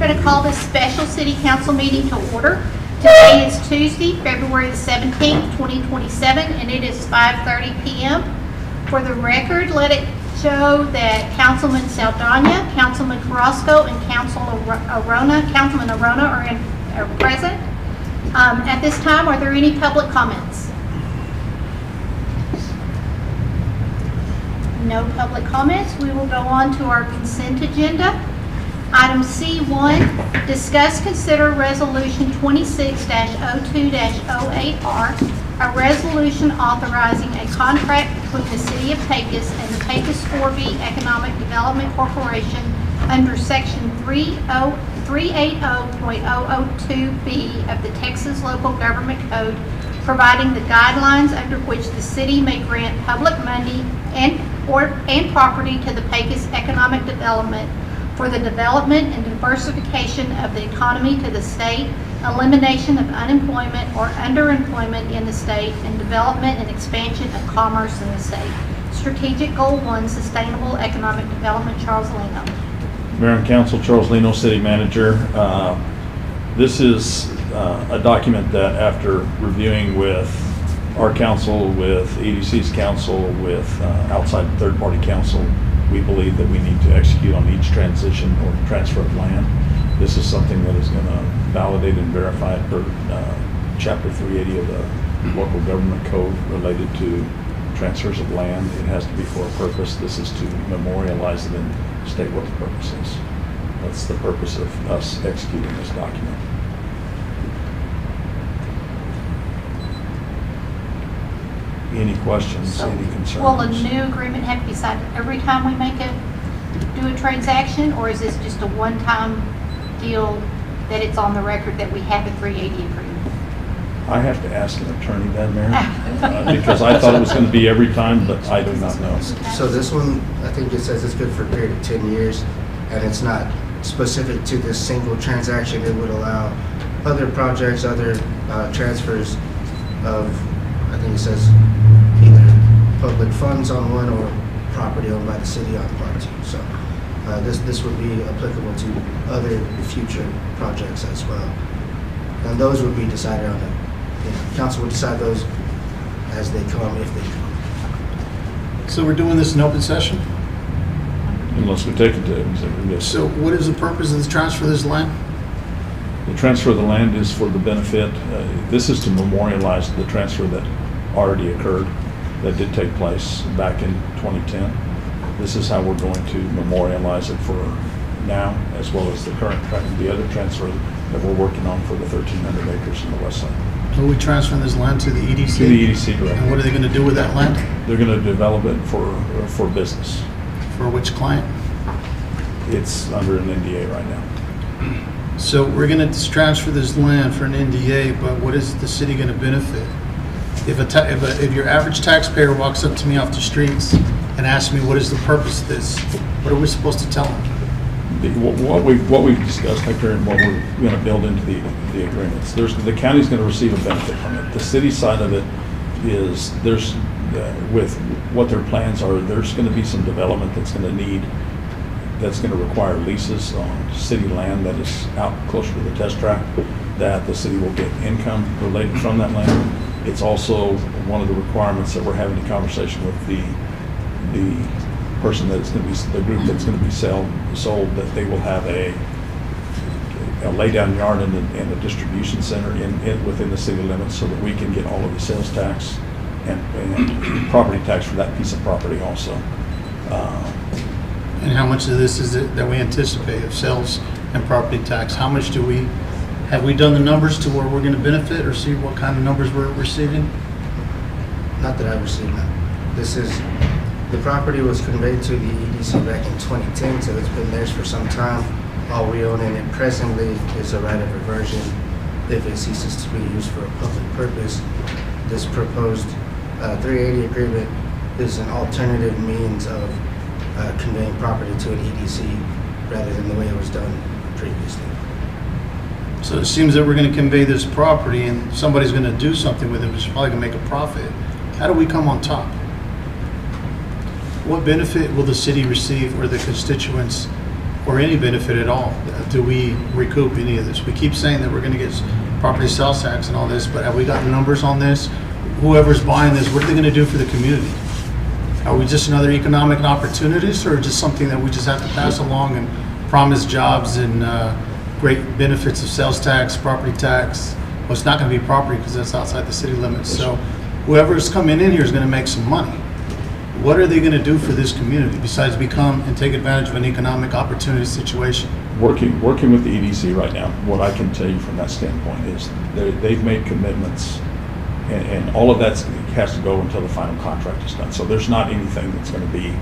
going to call this special city council meeting to order. Today is Tuesday, February the 17th, 2027, and it is 5:30 p.m. For the record, let it show that Councilman Saldana, Councilman Carrasco, and Councilman Arona are present. At this time, are there any public comments? No public comments. We will go on to our consent agenda. Item C1, discuss, consider resolution 26-02-08R, a resolution authorizing a contract between the City of Pecos and the Pecos 4B Economic Development Corporation under Section 380.002B of the Texas Local Government Code, providing the guidelines under which the city may grant public money and property to the Pecos Economic Development for the development and diversification of the economy to the state, elimination of unemployment or underemployment in the state, and development and expansion of commerce in the state. Strategic Goal 1, Sustainable Economic Development. Charles Leno. Mayor and Council, Charles Leno, City Manager. This is a document that, after reviewing with our council, with EDC's council, with outside third-party council, we believe that we need to execute on each transition or transfer of land. This is something that is going to validate and verify it per Chapter 380 of the Local Government Code related to transfers of land. It has to be for a purpose. This is to memorialize it and state what the purpose is. That's the purpose of us executing this document. Any questions, any concerns? Will a new agreement have to be signed every time we do a transaction, or is this just a one-time deal that it's on the record that we have a 380 agreement? I have to ask an attorney that, Mayor, because I thought it was going to be every time, but I do not know. So this one, I think it says it's good for a period of 10 years, and it's not specific to this single transaction. It would allow other projects, other transfers of, I think it says, either public funds on one or property owned by the city on part two. So this would be applicable to other future projects as well. And those would be decided on the council would decide those as they come, if they come. So we're doing this in open session? Unless we take it to executive. Yes. So what is the purpose of the transfer of this land? The transfer of the land is for the benefit. This is to memorialize the transfer that already occurred, that did take place back in 2010. This is how we're going to memorialize it for now, as well as the other transfer that we're working on for the 1,300 acres in the west side. Are we transferring this land to the EDC? To the EDC directly. And what are they going to do with that land? They're going to develop it for business. For which client? It's under an NDA right now. So we're going to transfer this land for an NDA, but what is the city going to benefit? If your average taxpayer walks up to me off the streets and asks me what is the purpose of this, what are we supposed to tell them? What we've discussed, Hector, and what we're going to build into the agreements. The county's going to receive a benefit from it. The city side of it is with what their plans are. There's going to be some development that's going to require leases on city land that is out closer to the test track, that the city will get income related from that land. It's also one of the requirements that we're having a conversation with the person that's going to be, the group that's going to be sold, that they will have a lay-down yard and a distribution center within the city limits, so that we can get all of the sales tax and property tax for that piece of property also. And how much of this is it that we anticipate of sales and property tax? How much have we done the numbers to where we're going to benefit, or see what kind of numbers we're receiving? Not that I've received that. The property was conveyed to the EDC back in 2010, so it's been theirs for some time. All we own in it presently is a right of reversion if it ceases to be used for a public purpose. This proposed 380 agreement is an alternative means of conveying property to an EDC rather than the way it was done previously. So it seems that we're going to convey this property and somebody's going to do something with it, which is probably going to make a profit. How do we come on top? What benefit will the city receive, or the constituents or any benefit at all? Do we recoup any of this? We keep saying that we're gonna get property sales tax and all this, but have we got numbers on this? Whoever's buying this, what are they gonna do for the community? Are we just another economic opportunist, or just something that we just have to pass along and promise jobs and great benefits of sales tax, property tax? Well, it's not gonna be property because that's outside the city limits. So whoever's coming in here is gonna make some money. What are they gonna do for this community besides become and take advantage of an economic opportunity situation? Working with the EDC right now, what I can tell you from that standpoint is they've made commitments, and all of that has to go until the final contract is done. So there's not anything that's going to be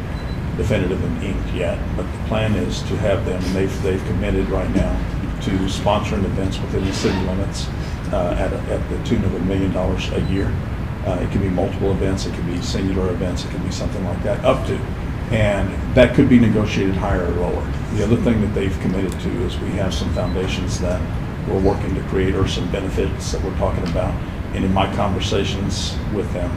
definitive and inked yet, but the plan is to have them, and they've committed right now to sponsoring events within the city limits at the tune of $1 million a year. It can be multiple events, it can be singular events, it can be something like that, up to. And that could be negotiated higher or lower. The other thing that they've committed to is we have some foundations that we're working to create, or some benefits that we're talking about. And in my conversations with them,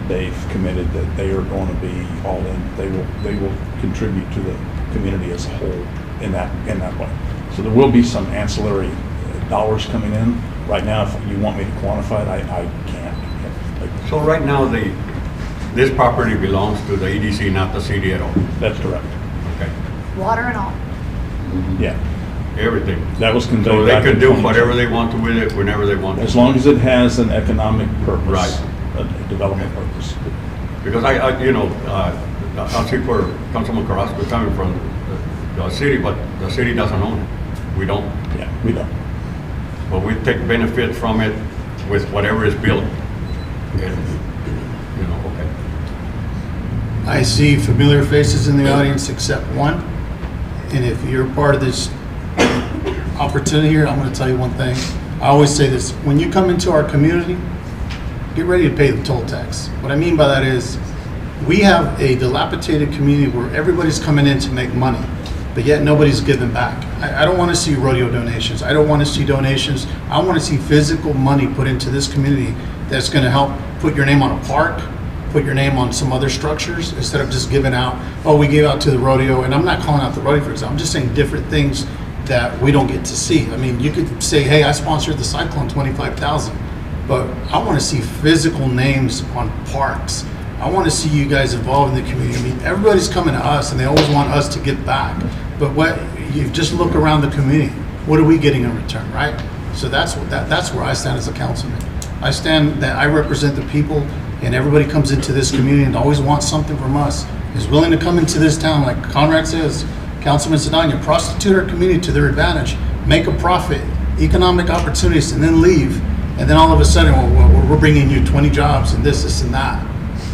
they've committed that they are going to be all in. They will contribute to the community as a whole in that way. So there will be some ancillary dollars coming in. Right now, if you want me to quantify it, I can't. So right now, this property belongs to the EDC, not the city at all? That's correct. Okay, Water and all. Yeah, everything. that was conveyed. So they back could in do 22. whatever they want to with it, whenever they want to. As long as it has an economic purpose. Right. A development purpose. Because I'll see where Councilman Carrasco is coming from, the city, but the city doesn't own it. We don't. Yeah, we don't. But we take benefit from it with whatever is built. And, okay. I see familiar faces in the audience except one. And if you're part of this opportunity here, I'm going to tell you one thing. I always say this: when you come into our community, get ready to pay the toll tax. What I mean by that is, we have a dilapidated community where everybody's coming in to make money, but yet nobody's giving back. I don't want to see rodeo donations. I don't want to see donations. I want to see physical money put into this community that's going to help put your name on a park, put your name on some other structures, instead of just giving out, oh, we gave out to the rodeo. And I'm not calling out the rodeo, for example. I'm just saying different things that we don't get to see. I mean, you could say, hey, I sponsored the Cyclone, 25,000. But I want to see physical names on parks. I want to see you guys involved in the community. I mean, everybody's coming to us and they always want us to give back. But what you just look around the community, what are we getting in return, right? So that's where I stand as a councilman. I stand that I represent the people, and everybody comes into this community and always wants something from us, is willing to come into this town, like Conrad says, Councilman Sedania, prostitute our community to their advantage, make a profit, economic opportunities, and then leave. And then all of a sudden, well, we're bringing you 20 jobs and this and that.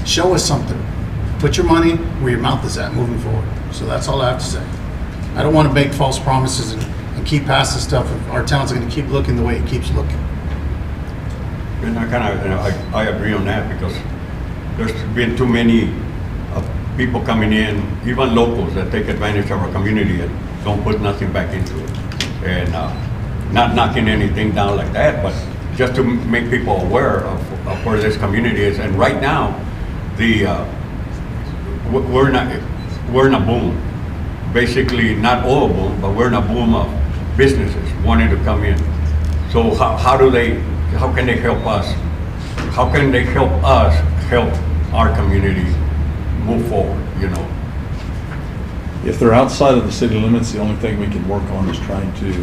Show us something. Put your money where your mouth is at moving forward. So that's all I have to say. I don't want to make false promises and keep passing stuff if our town's going to keep looking the way it keeps looking. And I agree on that, because there's been too many people coming in, even locals, that take advantage of our community and don't put nothing back into it. And not knocking anything down like that, but just to make people aware of where this community is. And right now, we're in a boom. Basically, not all a boom, but we're in a boom of businesses wanting to come in. So how can they help us? How can they help us help our community move forward, If they're outside of the city limits, the only thing we can work on is trying to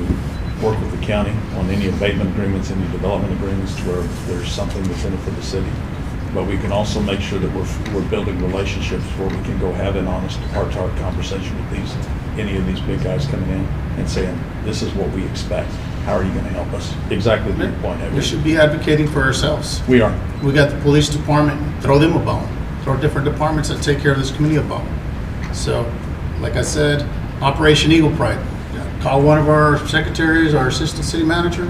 work with the county on any abatement agreements, any development agreements where there's something that's in it for the city. But we can also make sure that we're building relationships where we can go have an honest heart-to-heart conversation with any of these big guys coming in and saying, this is what we expect. How are you going to help us? Exactly the point. We should be advocating for ourselves. We are. We got the police department, throw them a bone. Throw different departments that take care of this community a bone. So, like I said, Operation Eagle Pride. Call one of our secretaries, our assistant city manager,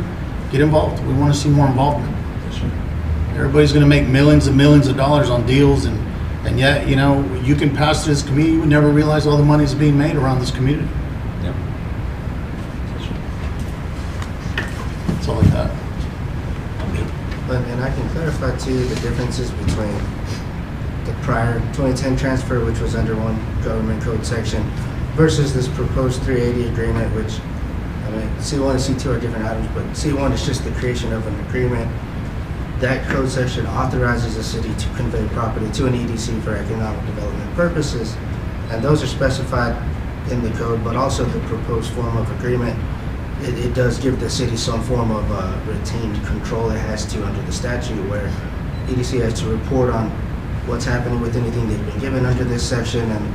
get involved. We want to see more involvement. Yes, sir. Everybody's going to make millions and millions of dollars on deals, and yet, you can pass through this community, you would never realize all the money is being made around this community. Yep. Yes, sir. That's all I got. And I can clarify too the differences between the prior 2010 transfer, which was under one government code section, versus this proposed 380 agreement, which, I mean, C1 and C2 are different items, but C1 is just the creation of an agreement. That code section authorizes the city to convey property to an EDC for economic development purposes, and those are specified in the code, but also the proposed form of agreement. It does give the city some form of retained control it has to under the statute, where EDC has to report on what's happening with anything they've been given under this section, and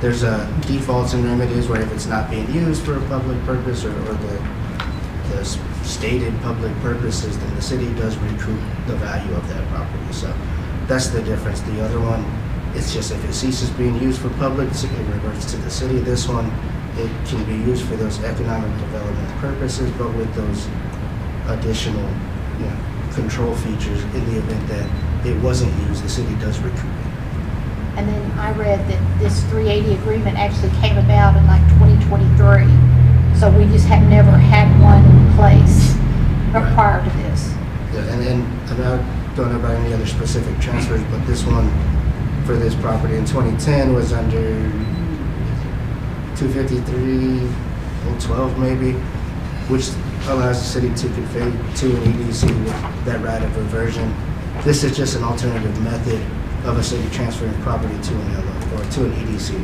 there's defaults and remedies where if it's not being used for a public purpose or the stated public purposes, then the city does recoup the value of that property. So that's the difference. The other one, it's just if it ceases being used for public, it reverts to the city. This one, it can be used for those economic development purposes, but with those additional, control features in the event that it wasn't used, the city does recoup it. And then I read that this 380 agreement actually came about in like 2023. So we just have never had one in place Right. prior to this. Yeah, and then I don't know about any other specific transfers, but this one for this property in 2010 was under 253.012 maybe, which allows the city to convey to an EDC with that right of reversion. This is just an alternative method of a city transferring property to an LO or to an EDC,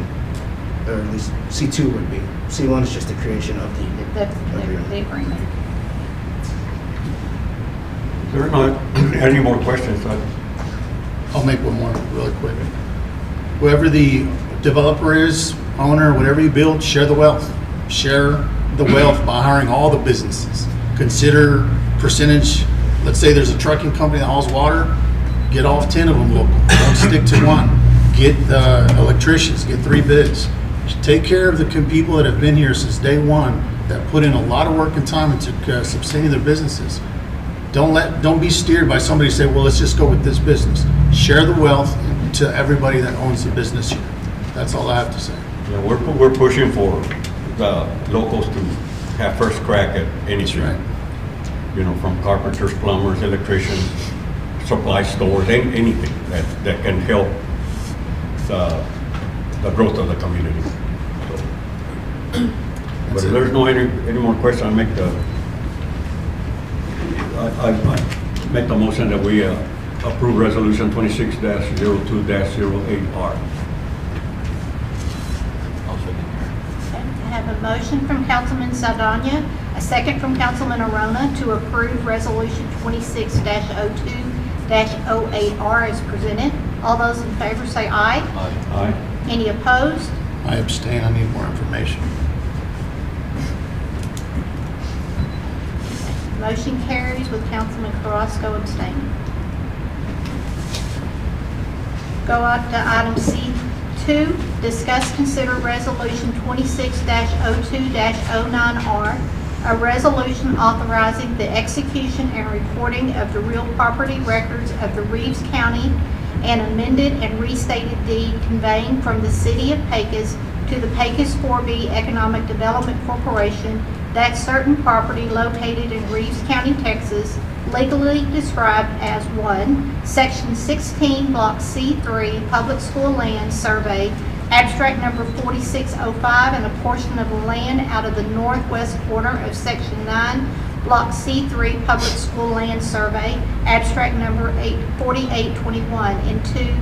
or at least C2 would be. C1 is just the creation of the That's the agreement. agreement. There are not any more questions. I'll make one more really quick. Whoever the developer is, owner, whatever you build, share the wealth. Share the wealth by hiring all the businesses. Consider percentage. Let's say there's a trucking company that hauls water. Get off 10 of them local. Don't stick to one. Get electricians. Get 3 bids. Take care of the people that have been here since day one, that put in a lot of work and time into sustaining their businesses. Don't be steered by somebody say, well, let's just go with this business. Share the wealth to everybody that owns the business here. That's all I have to say. Yeah, we're pushing for the locals to have first crack at anything. That's right. From carpenters, plumbers, electricians, supply stores, anything that can help the growth of the community. But if there's no any more questions, I make the motion that we approve resolution 26-02-08R. I have a motion from Councilman Saldana, a second from Councilman Arona to approve resolution 26-02-08R as presented. All those in favor say aye. Aye. Any opposed? I abstain. I need more information. Motion carries with Councilman Carrasco abstaining. Go up to item C2, discuss, consider resolution 26-02-09R, a resolution authorizing the execution and recording of the real property records of the Reeves County and amended and restated deed conveying from the city of Pecos to the Pecos 4B Economic Development Corporation that certain property located in Reeves County, Texas, legally described as 1, Section 16, Block C3, Public School Land Survey, Abstract number 4605, and a portion of the land out of the northwest corner of Section 9, Block C3, Public School Land Survey, Abstract number 4821, and 2,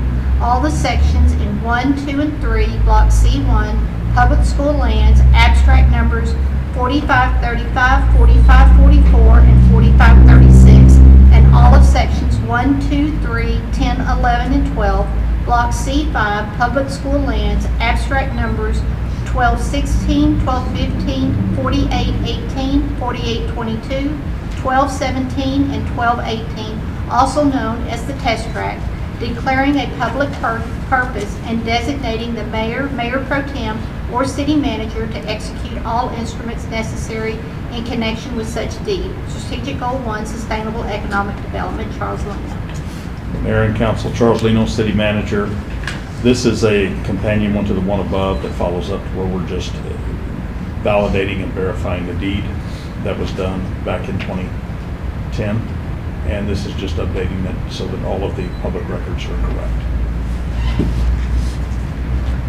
all the sections in 1, 2, and 3, Block C1, Public School Lands, Abstract numbers 4535, 4544, and 4536, and all of sections 1, 2, 3, 10, 11, and 12, Block C5, Public School Lands, Abstract numbers 1216, 1215, 4818, 4822, 1217, and 1218, also known as the test tract, declaring a public purpose and designating the mayor, mayor pro tem, or city manager to execute all instruments necessary in connection with such deed. Strategic Goal 1, Sustainable Economic Development, Charles Lino. Mayor and Council, Charles Lino, City Manager. This is a companion one to the one above that follows up to where we're just validating and verifying the deed that was done back in 2010. And this is just updating it so that all of the public records are correct.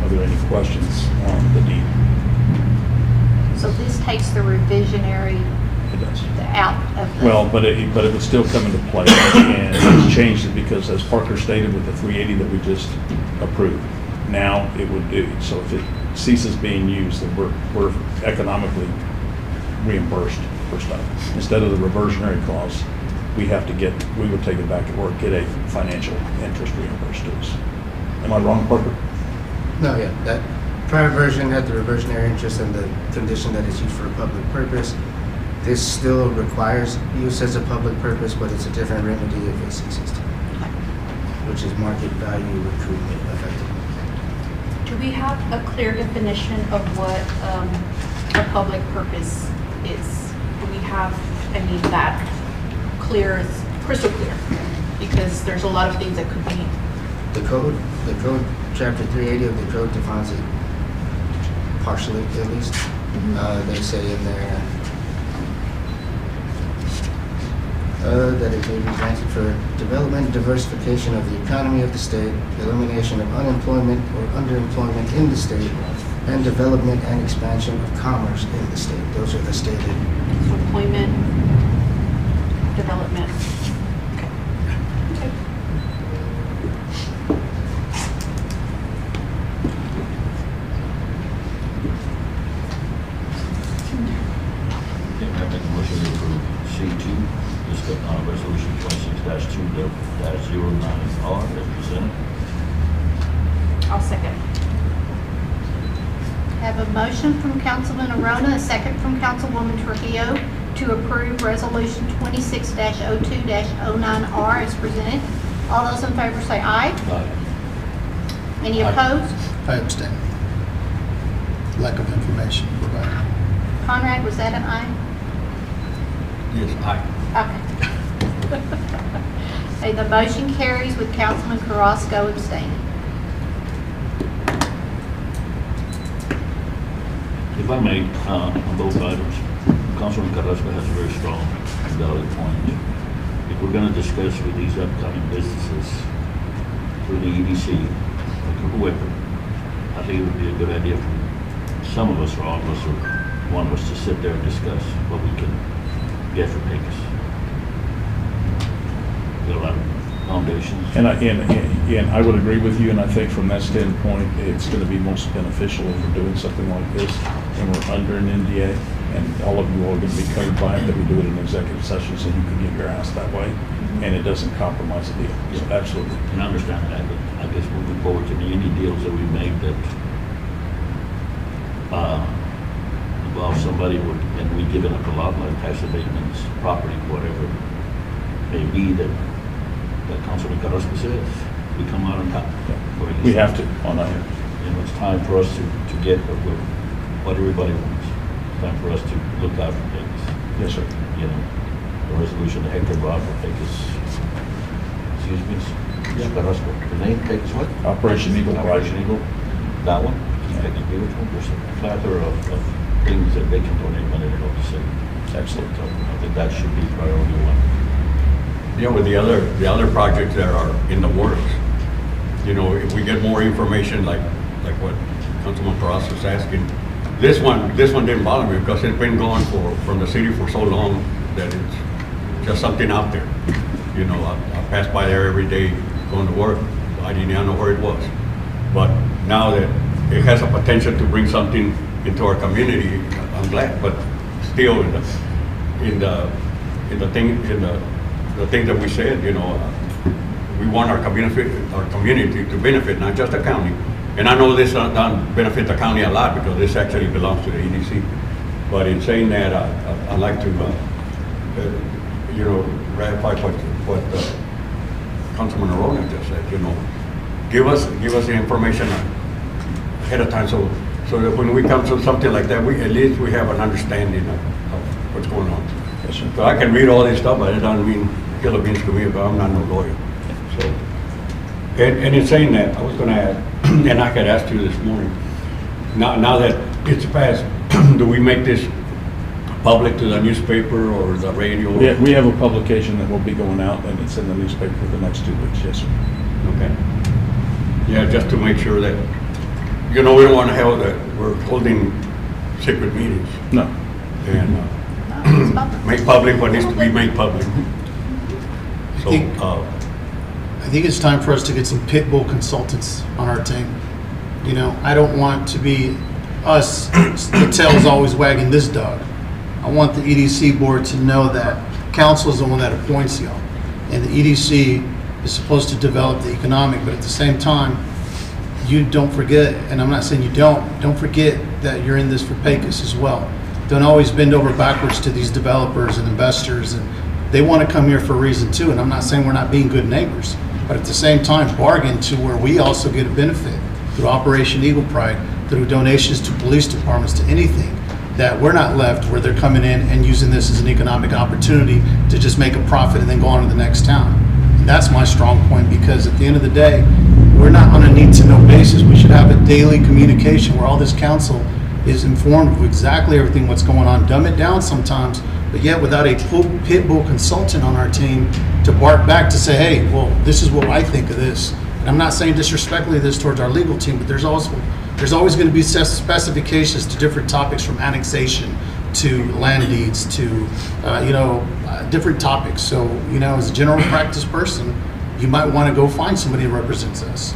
Are there any questions on the deed? So this takes the revisionary It does. out of the. Well, but it would still come into play, and it's changed it because, as Parker stated, with the 380 that we just approved, now it would do, so if it ceases being used, then we're economically reimbursed for stuff. Instead of the reversionary clause, we would take it back or get a financial interest reimbursed to us. Am I wrong, Parker? No, yeah, that prior version had the reversionary interest and the condition that it's used for a public purpose. This still requires use as a public purpose, but it's a different remedy if it ceases to, which is market value recruitment effectively. Do we have a clear definition of what a public purpose is? Do we have, that clear, crystal clear? Because there's a lot of things that could be. The code, chapter 380 of the code defines it partially, at least. They say in there that it may be granted for development, diversification of the economy of the state, elimination of unemployment or underemployment in the state, and development and expansion of commerce in the state. Those are the stated. Employment, development. Okay. Okay, I make a motion to approve C2, resolution 26-2-09R as presented. I'll second. Have a motion from Councilman Arona, a second from Councilwoman Trujillo to approve Resolution 26-02-09R as presented. All those in favor say aye. Aye. Any Aye. opposed? I abstain. Lack of information provided. Conrad, was that an aye? Yes, aye. Okay. Okay, the motion carries with Councilman Carrasco abstaining. If I may, on both items, Councilman Carrasco has a very strong and valid point. If we're going to discuss with these upcoming businesses through the EDC, or whoever, I think it would be a good idea for some of us, or all of us, or one of us to sit there and discuss what we can get for Pecos. Got a lot of foundations. And I would agree with you, and I think from that standpoint, it's going to be most beneficial if we're doing something like this, and we're under an NDA, and all of you all are going to be covered by it, that we do it in executive session so you can get your ass that way, and it doesn't compromise the deal. So absolutely. And I understand that, but I guess moving forward to any deals that we make that involve somebody and we giving up a lot like tax abatements, property, whatever may be that Councilman Carrasco says, we come out on top. We have to on that. It's time for us to get what everybody wants. It's time for us to look out for things. Yes, sir. The resolution that Hector brought for Pecos, excuse me, Carrasco, the name Pecos what? Operation Eagle. Operation Eagle, that one? I can give it to them. There's a plethora of things that they can donate money to help the city. Excellent. So I think that should be priority one. With the other projects that are in the works, if we get more information like what Councilman Carrasco is asking, this one didn't bother me because it's been going from the city for so long that it's just something out there. I pass by there every day going to work. I didn't know where it was, but now that it has a potential to bring something into our community, I'm glad. But still, the things that we said, we want our community to benefit, not just the county. And I know this doesn't benefit the county a lot because this actually belongs to the EDC. But in saying that, I'd like to, ratify what Councilman Arona just said. Give us the information ahead of time, so that when we come to something like that, at least we have an understanding of what's going on. Yes, sir. So I can read all this stuff, but it doesn't mean kill beans to me, but I'm not no lawyer. So, and in saying that, I was going to add, and I had asked you this morning, now that it's passed, do we make this public to the newspaper or the radio? We have a publication that will be going out, and it's in the newspaper for the next 2 weeks. Yes, sir. Okay. Yeah, just to make sure that, we don't want to have that we're holding secret meetings No. and No, it's public. make public what needs to be made public. So, think- I think it's time for us to get some pit bull consultants on our team. You know, I don't want to be us, the tail's always wagging this dog. I want the EDC board to know that council is the one that appoints y'all. And the EDC is supposed to develop the economic, but at the same time, you don't forget, and I'm not saying you don't forget that you're in this for Pecos as well. Don't always bend over backwards to these developers and investors, and they want to come here for a reason too. And I'm not saying we're not being good neighbors, but at the same time, bargain to where we also get a benefit through Operation Eagle Pride, through donations to police departments, to anything, that we're not left where they're coming in and using this as an economic opportunity to just make a profit and then go on to the next town. And that's my strong point, because at the end of the day, we're not on a need-to-know basis. We should have a daily communication where all this council is informed of exactly everything what's going on. Dumb it down sometimes, but yet without a pit bull consultant on our team to bark back to say, hey, well, this is what I think of this. And I'm not saying disrespectfully this towards our legal team, but there's always going to be specifications to different topics, from annexation to land deeds to, different topics. So, as a general practice person, you might want to go find somebody who represents us.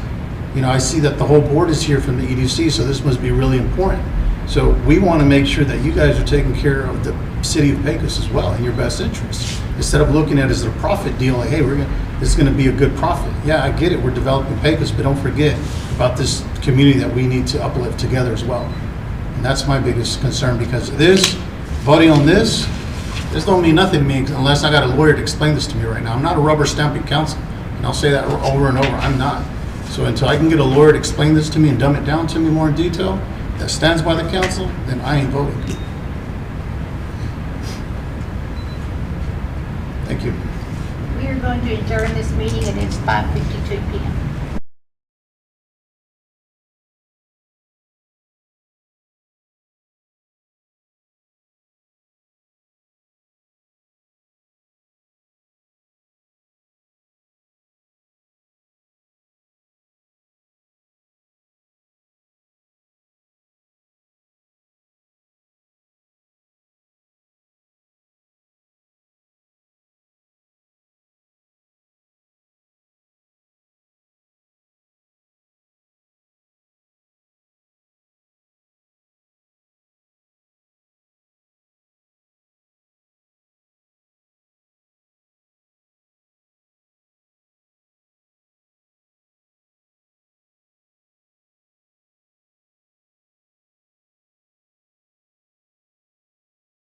I see that the whole board is here from the EDC, so this must be really important. So we want to make sure that you guys are taking care of the city of Pecos as well, in your best interest. Instead of looking at it as a profit deal, like, hey, this is going to be a good profit. Yeah, I get it, we're developing Pecos, but don't forget about this community that we need to uplift together as well. And that's my biggest concern, because voting on this don't mean nothing to me unless I got a lawyer to explain this to me right now. I'm not a rubber stamping council, and I'll say that over and over, I'm not. So until I can get a lawyer to explain this to me and dumb it down to me more in detail, that stands by the council, then I ain't voting. Thank you. We are going to adjourn this meeting, and it's 5:52 PM.